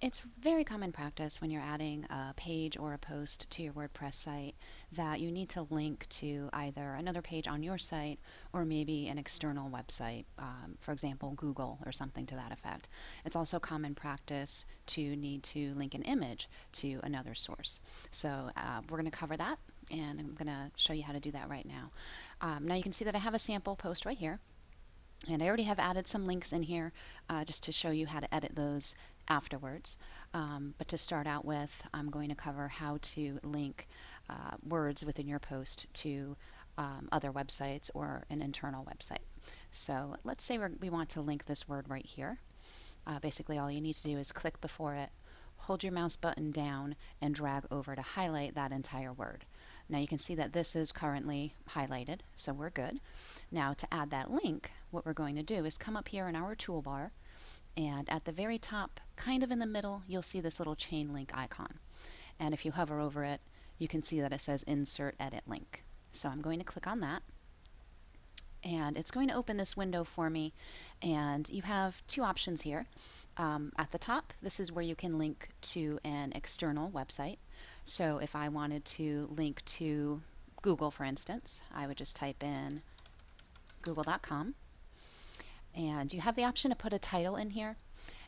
It's very common practice when you're adding a page or a post to your WordPress site that you need to link to either another page on your site or maybe an external website, for example, Google or something to that effect. It's also common practice to need to link an image to another source. So we're going to cover that, and I'm going to show you how to do that right now. Now you can see that I have a sample post right here. And I already have added some links in here just to show you how to edit those afterwards. But to start out with, I'm going to cover how to link words within your post to other websites or an internal website. So let's say we want to link this word right here. Basically, all you need to do is click before it, hold your mouse button down, and drag over to highlight that entire word. Now you can see that this is currently highlighted, so we're good. Now to add that link, what we're going to do is come up here in our toolbar, and at the very top, kind of in the middle, you'll see this little chain link icon. And if you hover over it, you can see that it says Insert Edit Link. So I'm going to click on that, and it's going to open this window for me, and you have two options here. At the top, this is where you can link to an external website. So if I wanted to link to Google, for instance, I would just type in google.com, and you have the option to put a title in here,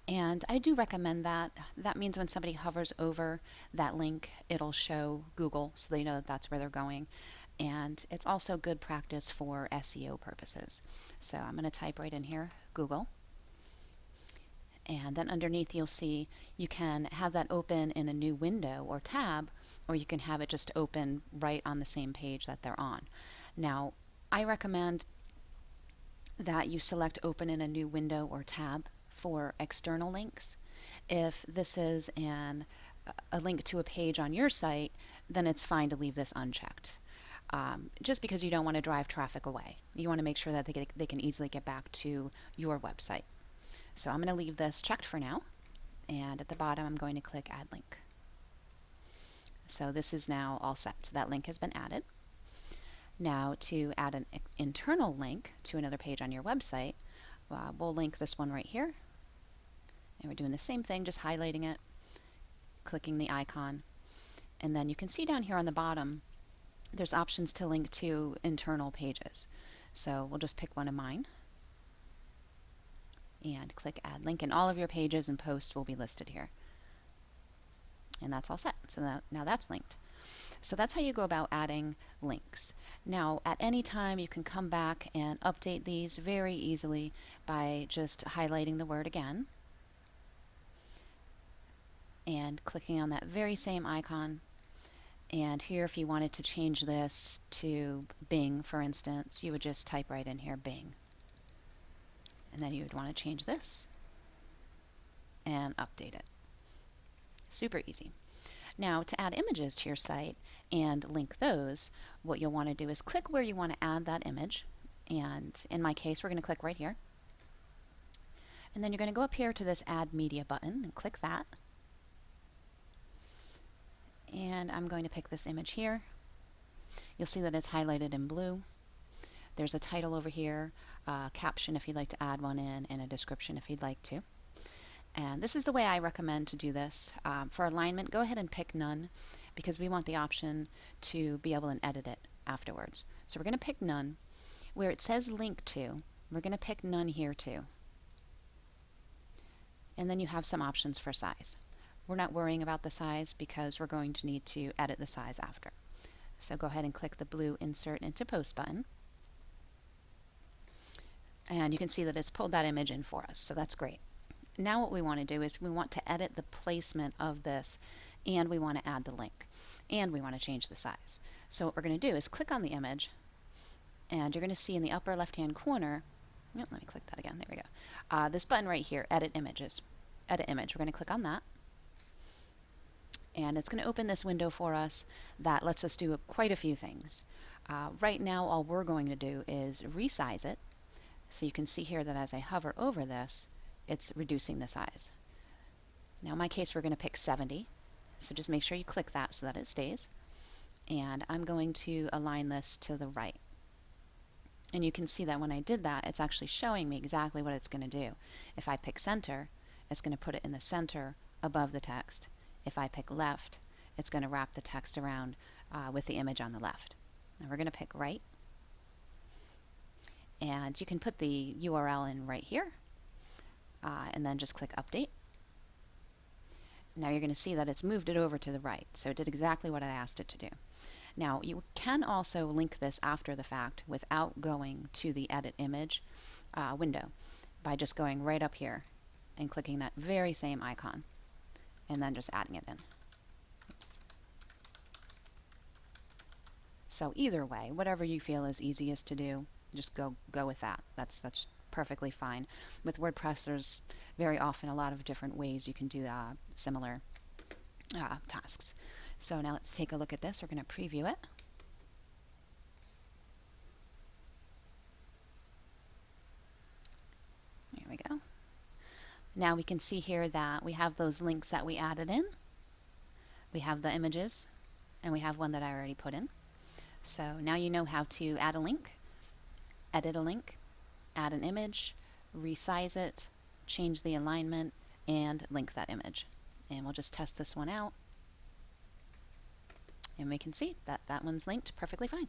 and I do recommend that. That means when somebody hovers over that link, it'll show Google so they know that that's where they're going, and it's also good practice for SEO purposes. So I'm going to type right in here Google, and then underneath you'll see you can have that open in a new window or tab, or you can have it just open right on the same page that they're on. Now I recommend that you select open in a new window or tab for external links. If this is a link to a page on your site, then it's fine to leave this unchecked. Just because you don't want to drive traffic away. You want to make sure that they can easily get back to your website. So I'm going to leave this checked for now, and at the bottom I'm going to click Add Link. So this is now all set. So that link has been added. Now to add an internal link to another page on your website, we'll link this one right here. And we're doing the same thing, just highlighting it, clicking the icon. And then you can see down here on the bottom, there's options to link to internal pages. So we'll just pick one of mine and click Add Link, and all of your pages and posts will be listed here. And that's all set. So now that's linked. So that's how you go about adding links. Now, at any time, you can come back and update these very easily by just highlighting the word again and clicking on that very same icon. And here, if you wanted to change this to Bing, for instance, you would just type right in here Bing. And then you would want to change this and update it. Super easy. Now, to add images to your site and link those, what you'll want to do is click where you want to add that image. And in my case, we're going to click right here. And then you're going to go up here to this Add Media button and click that. And I'm going to pick this image here. You'll see that it's highlighted in blue. There's a title over here, a caption if you'd like to add one in, and a description if you'd like to. And this is the way I recommend to do this. For alignment, go ahead and pick none, because we want the option to be able to edit it afterwards. So we're going to pick none. Where it says link to, we're going to pick none here too. And then you have some options for size. We're not worrying about the size because we're going to need to edit the size after. So go ahead and click the blue Insert into Post button. And you can see that it's pulled that image in for us, so that's great. Now what we want to do is we want to edit the placement of this, and we want to add the link, and we want to change the size. So what we're going to do is click on the image, and you're going to see in the upper left-hand corner, let me click that again, there we go, this button right here, Edit Images. Edit Image, we're going to click on that, and it's going to open this window for us that lets us do quite a few things. Right now, all we're going to do is resize it. So you can see here that as I hover over this, it's reducing the size. Now in my case, we're going to pick 70. So just make sure you click that so that it stays. And I'm going to align this to the right. And you can see that when I did that, it's actually showing me exactly what it's going to do. If I pick center, it's going to put it in the center above the text. If I pick left, it's going to wrap the text around with the image on the left. Now we're going to pick right, and you can put the URL in right here, and then just click update. Now you're going to see that it's moved it over to the right, so it did exactly what I asked it to do. Now you can also link this after the fact without going to the edit image window by just going right up here and clicking that very same icon and then just adding it in. Oops. So either way, whatever you feel is easiest to do, just go with that. That's perfectly fine. With WordPress, there's very often a lot of different ways you can do similar tasks. So now let's take a look at this. We're going to preview it. There we go. Now we can see here that we have those links that we added in. We have the images, and we have one that I already put in. So now you know how to add a link, edit a link, add an image, resize it, change the alignment, and link that image. And we'll just test this one out. And we can see that that one's linked perfectly fine.